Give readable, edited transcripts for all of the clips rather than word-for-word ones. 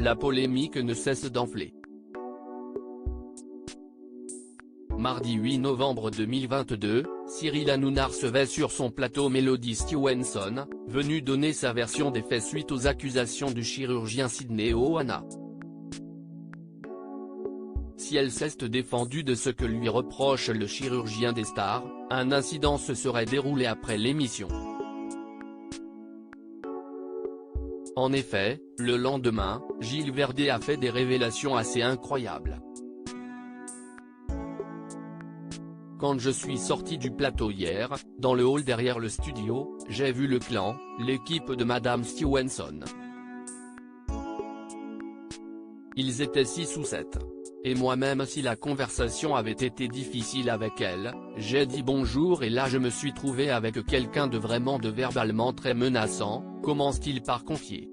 La polémique ne cesse d'enfler. Mardi 8 novembre 2022, Cyril Hanouna recevait sur son plateau Melody Stevenson, venue donner sa version des faits suite aux accusations du chirurgien Sydney Oana. Si elle s'est défendue de ce que lui reproche le chirurgien des stars, un incident se serait déroulé après l'émission. En effet, le lendemain, Gilles Verdez a fait des révélations assez incroyables. Quand je suis sorti du plateau hier, dans le hall derrière le studio, j'ai vu le clan, l'équipe de Madame Stevenson. Ils étaient 6 ou 7. Et moi-même, si la conversation avait été difficile avec elle, j'ai dit bonjour et là je me suis trouvé avec quelqu'un de verbalement très menaçant, commence-t-il par confier.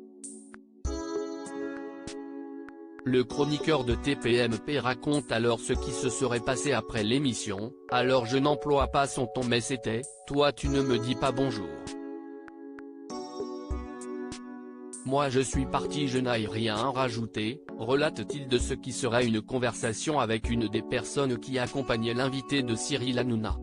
Le chroniqueur de TPMP raconte alors ce qui se serait passé après l'émission, alors je n'emploie pas son ton mais c'était « toi tu ne me dis pas bonjour ». Moi je suis parti, je n'ai rien rajouté, relate-t-il de ce qui serait une conversation avec une des personnes qui accompagnait l'invité de Cyril Hanouna.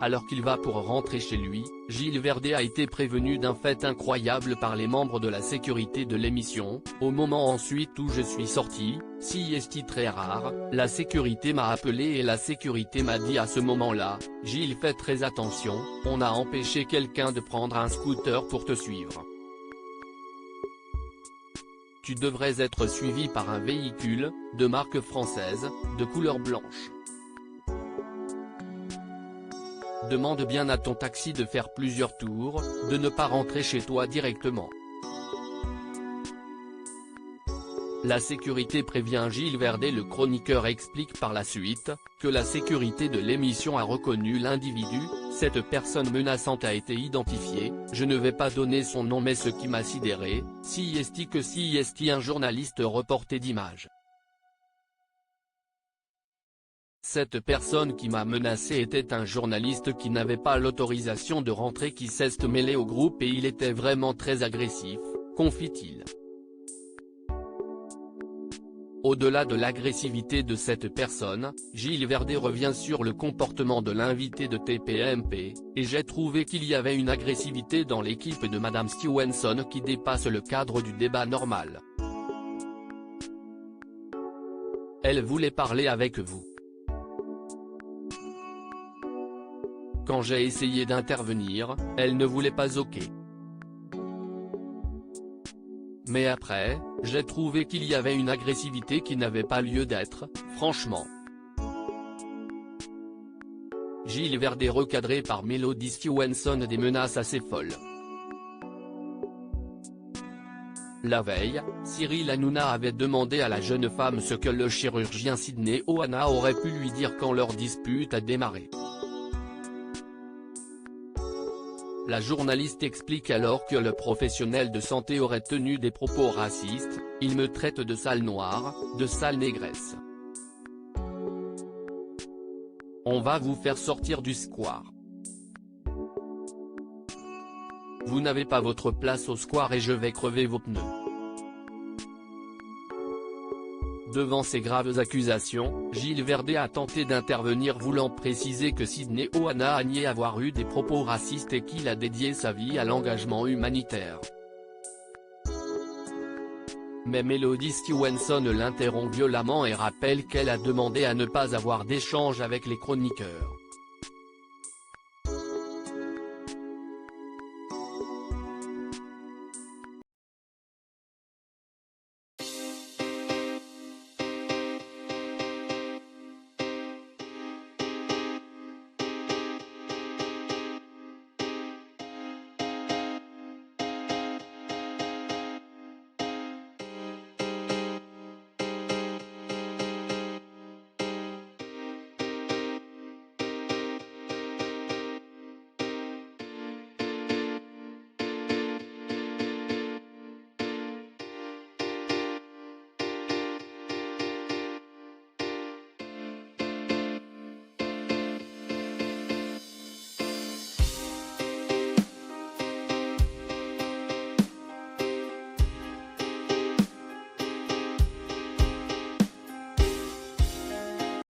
Alors qu'il va pour rentrer chez lui, Gilles Verdez a été prévenu d'un fait incroyable par les membres de la sécurité de l'émission, au moment ensuite où je suis sorti, si est très rare, la sécurité m'a appelé et la sécurité m'a dit à ce moment-là, Gilles fais très attention, on a empêché quelqu'un de prendre un scooter pour te suivre. Tu devrais être suivi par un véhicule, de marque française, de couleur blanche. Demande bien à ton taxi de faire plusieurs tours, de ne pas rentrer chez toi directement. La sécurité prévient Gilles Verdez. Le chroniqueur explique par la suite, que la sécurité de l'émission a reconnu l'individu, cette personne menaçante a été identifiée, je ne vais pas donner son nom mais ce qui m'a sidéré, si est un journaliste reporté d'images. Cette personne qui m'a menacé était un journaliste qui n'avait pas l'autorisation de rentrer qui s'est mêlé au groupe et il était vraiment très agressif, confie-t-il. Au-delà de l'agressivité de cette personne, Gilles Verdez revient sur le comportement de l'invité de TPMP, et j'ai trouvé qu'il y avait une agressivité dans l'équipe de Madame Stevenson qui dépasse le cadre du débat normal. Elle voulait parler avec vous. Quand j'ai essayé d'intervenir, elle ne voulait pas ok. Mais après, j'ai trouvé qu'il y avait une agressivité qui n'avait pas lieu d'être, franchement. Gilles Verdez recadré par Melody Stevenson des menaces assez folles. La veille, Cyril Hanouna avait demandé à la jeune femme ce que le chirurgien Sydney Oana aurait pu lui dire quand leur dispute a démarré. La journaliste explique alors que le professionnel de santé aurait tenu des propos racistes, « Il me traite de sale noire, de sale négresse. On va vous faire sortir du square. Vous n'avez pas votre place au square et je vais crever vos pneus ». Devant ces graves accusations, Gilles Verdez a tenté d'intervenir voulant préciser que Sydney Oana a nié avoir eu des propos racistes et qu'il a dédié sa vie à l'engagement humanitaire. Mais Melody Stevenson l'interrompt violemment et rappelle qu'elle a demandé à ne pas avoir d'échange avec les chroniqueurs.